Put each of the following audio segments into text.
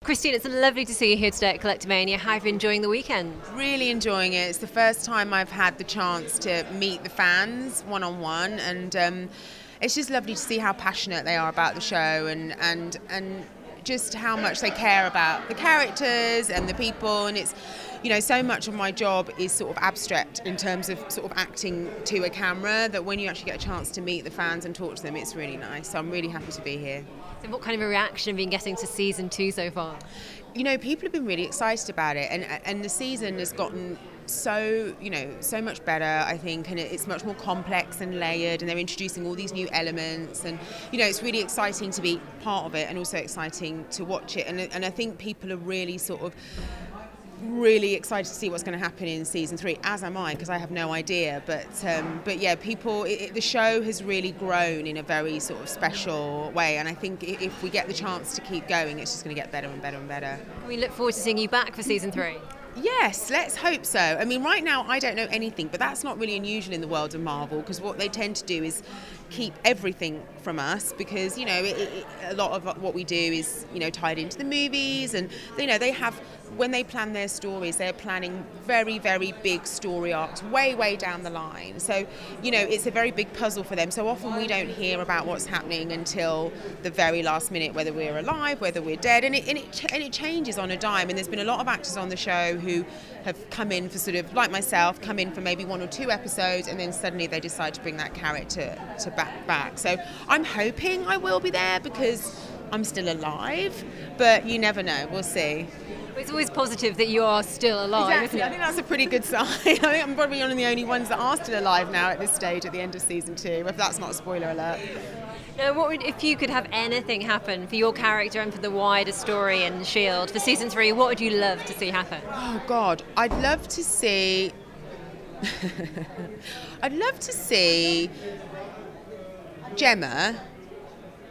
Christine, it's lovely to see you here today at Collectomania. How have you been enjoying the weekend? Really enjoying it. It's the first time I've had the chance to meet the fans one-on-one, and it's just lovely to see how passionate they are about the show and just how much they care about the characters and the people. And it's, you know, so much of my job is sort of abstract in terms of sort of acting to a camera, that when you actually get a chance to meet the fans and talk to them, it's really nice. So I'm really happy to be here. So what kind of a reaction have you been getting to season 2 so far? You know, people have been really excited about it, and the season has gotten so much better, I think, and it's much more complex and layered, and they're introducing all these new elements, and you know, it's really exciting to be part of it and also exciting to watch it, and I think people are really really excited to see what's going to happen in season 3, as am I, because I have no idea. But yeah, the show has really grown in a very sort of special way, and I think if we get the chance to keep going, it's just going to get better and better and better. Can we look forward to seeing you back for season 3? Yes, let's hope so. I mean, right now I don't know anything, but that's not really unusual in the world of Marvel, because what they tend to do is keep everything from us, because, you know, a lot of what we do is, you know, tied into the movies, and, you know, they have, when they plan their stories, they're planning very, very big story arcs way down the line. So, you know, it's a very big puzzle for them. So often we don't hear about what's happening until the very last minute, whether we're alive, whether we're dead, and it changes on a dime. And there's been a lot of actors on the show who have come in for sort of, like myself, come in for maybe 1 or 2 episodes, and then suddenly they decide to bring that character to back. So I'm hoping I will be there because I'm still alive, but you never know. We'll see. It's always positive that you are still alive, exactly. isn't it? I think that's a pretty good sign. I think I'm probably one of the only ones that are still alive now at this stage at the end of season 2, if that's not a spoiler alert. Now, if you could have anything happen for your character and for the wider story and S.H.I.E.L.D. for season 3, what would you love to see happen? Oh God, I'd love to see Gemma,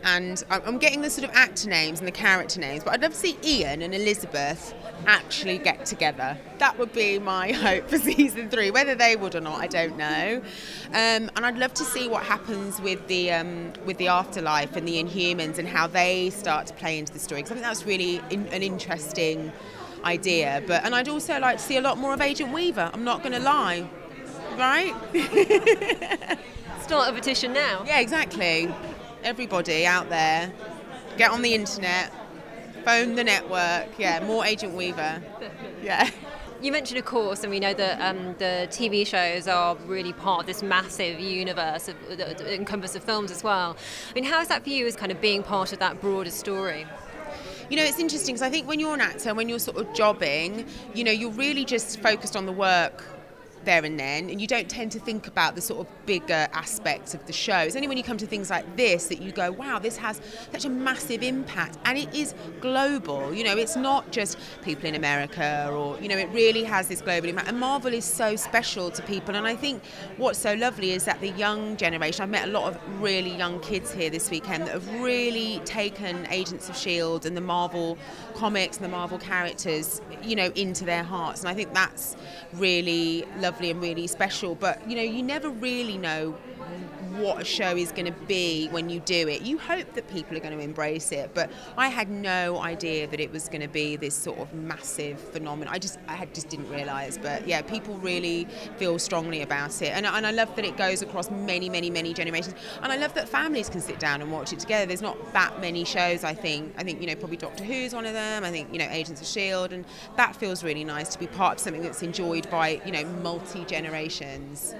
and I'm getting the sort of actor names and the character names, but I'd love to see Ian and Elizabeth actually get together. That would be my hope for season 3. Whether they would or not, I don't know. And I'd love to see what happens with the afterlife and the Inhumans and how they start to play into the story, because I think that's really an interesting idea. And I'd also like to see a lot more of Agent Weaver. I'm not going to lie, right? Start a petition now. Yeah, exactly. Everybody out there, get on the internet, phone the network. Yeah, more Agent Weaver. Yeah. You mentioned, of course, and we know that the TV shows are really part of this massive universe that encompasses films as well. I mean, how is that for you as kind of being part of that broader story? You know, it's interesting because I think when you're an actor, when you're sort of jobbing, you know, you're really just focused on the work there and then, and you don't tend to think about the sort of bigger aspects of the show. It's only when you come to things like this that you go, wow, this has such a massive impact, and it is global. You know, it's not just people in America, or, you know, it really has this global impact, and Marvel is so special to people. And I think what's so lovely is that the young generation, I've met a lot of really young kids here this weekend that have really taken Agents of S.H.I.E.L.D. and the Marvel comics and the Marvel characters, you know, into their hearts, and I think that's really lovely and really special. But you know, you never really know what a show is going to be when you do it. You hope that people are going to embrace it, but I had no idea that it was going to be this sort of massive phenomenon. I just didn't realise. But yeah, people really feel strongly about it, and I love that it goes across many generations, and I love that families can sit down and watch it together. There's not that many shows. I think you know, probably Doctor Who's one of them. I think, you know, Agents of S.H.I.E.L.D., and that feels really nice to be part of something that's enjoyed by, you know, multi-generations.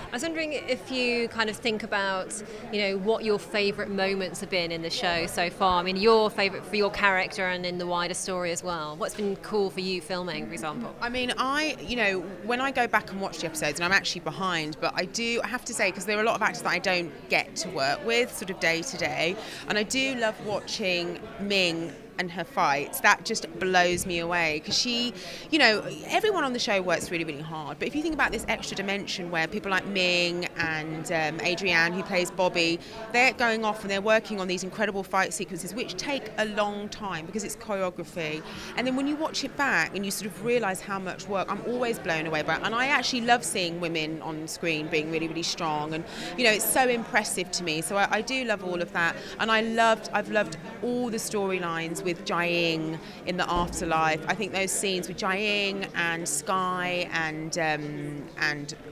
I was wondering if you kind of think about, you know, what your favourite moments have been in the show so far. I mean, your favourite for your character and in the wider story as well. What's been cool for you filming, for example? I mean, you know, when I go back and watch the episodes, and I'm actually behind, but I have to say, because there are a lot of actors that I don't get to work with sort of day to day, and I do love watching Ming and her fights. That just blows me away, because she, you know, everyone on the show works really hard, but if you think about this extra dimension where people like Ming Ming and Adrienne, who plays Bobby, they're going off and they're working on these incredible fight sequences, which take a long time because it's choreography. And then when you watch it back and you sort of realise how much work, I'm always blown away by it. And I actually love seeing women on screen being really, really strong. And, you know, it's so impressive to me. So I do love all of that. And I've loved all the storylines with Jiaying in the afterlife. I think those scenes with Jiaying and Sky and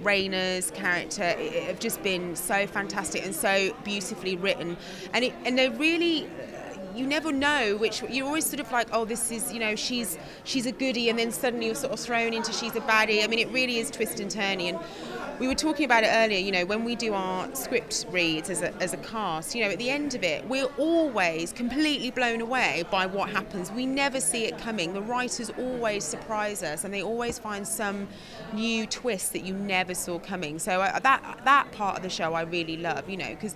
Raina's character have just been so fantastic and so beautifully written. And they really, you never know which, you're always sort of like, oh, this is, you know, she's a goodie, and then suddenly you're sort of thrown into she's a baddie. I mean, it really is twist and turny. And we were talking about it earlier, you know, when we do our script reads as a cast, you know, at the end of it, we're always completely blown away by what happens. We never see it coming. The writers always surprise us, and they always find some new twist that you never saw coming. So that part of the show I really love, you know, because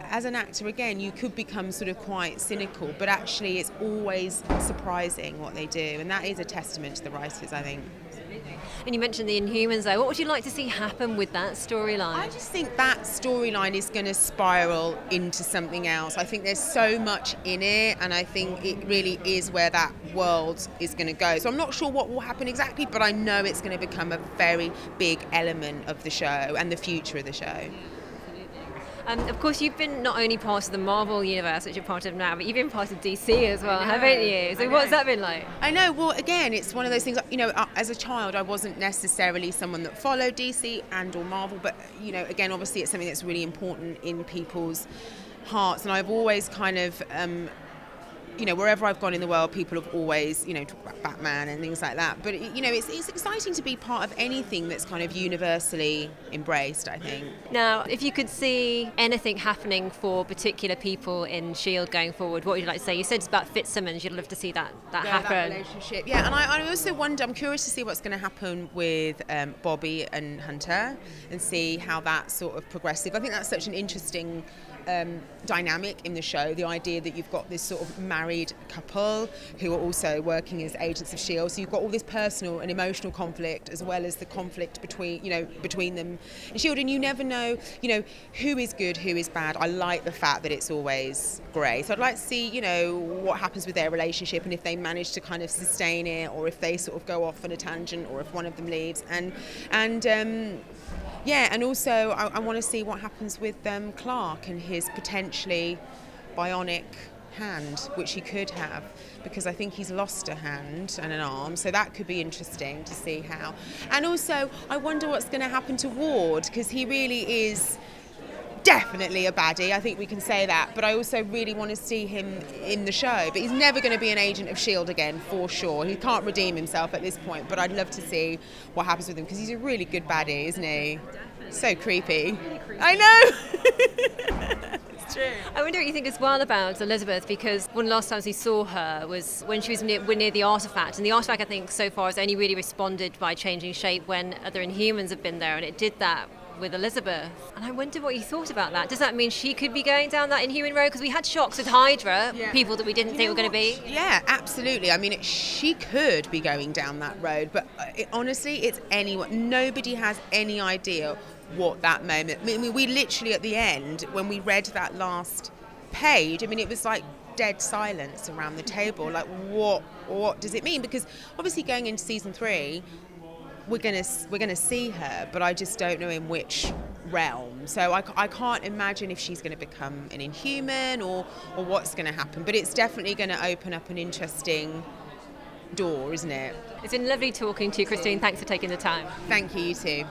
as an actor, again, you could become sort of quite cynical, but actually it's always surprising what they do, and that is a testament to the writers, I think. And you mentioned the Inhumans, though. What would you like to see happen with that storyline? I just think that storyline is going to spiral into something else. I think there's so much in it, and I think it really is where that world is going to go. So I'm not sure what will happen exactly, but I know it's going to become a very big element of the show and the future of the show. Of course, you've been not only part of the Marvel universe, which you're part of now, but you've been part of DC as well, haven't you? So what's that been like? I know. Well, again, it's one of those things, you know, as a child, I wasn't necessarily someone that followed DC and or Marvel, but, you know, again, obviously it's something that's really important in people's hearts. And I've always kind of, you know, wherever I've gone in the world, people have always, you know, talked about Batman and things like that. But, you know, it's exciting to be part of anything that's kind of universally embraced, I think. Now, if you could see anything happening for particular people in S.H.I.E.L.D. going forward, what would you like to say? You said it's about FitzSimmons. You'd love to see that happen. That relationship. Yeah, and I also wonder, I'm curious to see what's going to happen with Bobby and Hunter and see how that's sort of progressive. I think that's such an interesting dynamic in the show, the idea that you've got this sort of married couple who are also working as agents of S.H.I.E.L.D. So you've got all this personal and emotional conflict as well as the conflict between them and S.H.I.E.L.D. And you never know, you know, who is good, who is bad. I like the fact that it's always grey. So I'd like to see, you know, what happens with their relationship and if they manage to kind of sustain it, or if they sort of go off on a tangent, or if one of them leaves. Yeah, and also I want to see what happens with Clark and his potentially bionic hand, which he could have, because I think he's lost a hand and an arm, so that could be interesting to see how. And also, I wonder what's going to happen to Ward, because he really is definitely a baddie, I think we can say that, but I also really want to see him in the show. But he's never going to be an agent of S.H.I.E.L.D. again, for sure. He can't redeem himself at this point, but I'd love to see what happens with him, because he's a really good baddie, isn't he? So creepy. I know! It's true. I wonder what you think as well about Elizabeth, because one of the last times we saw her was when she was near the artifact, and the artifact, I think, so far has only really responded by changing shape when other Inhumans have been there, and it did that with Elizabeth. And I wonder what you thought about that. Does that mean she could be going down that Inhuman road? Because we had shocks with Hydra, people that we didn't think were going to be. Yeah, absolutely. I mean, she could be going down that road, but honestly, it's anyone. Nobody has any idea what that moment. I mean, we literally at the end, when we read that last page, I mean, it was like dead silence around the table. Like, what does it mean? Because obviously, going into season 3. We're gonna see her, but I just don't know in which realm. So I can't imagine if she's going to become an Inhuman or what's going to happen. But it's definitely going to open up an interesting door, isn't it? It's been lovely talking to you, Christine. Thanks for taking the time. Thank you, you too.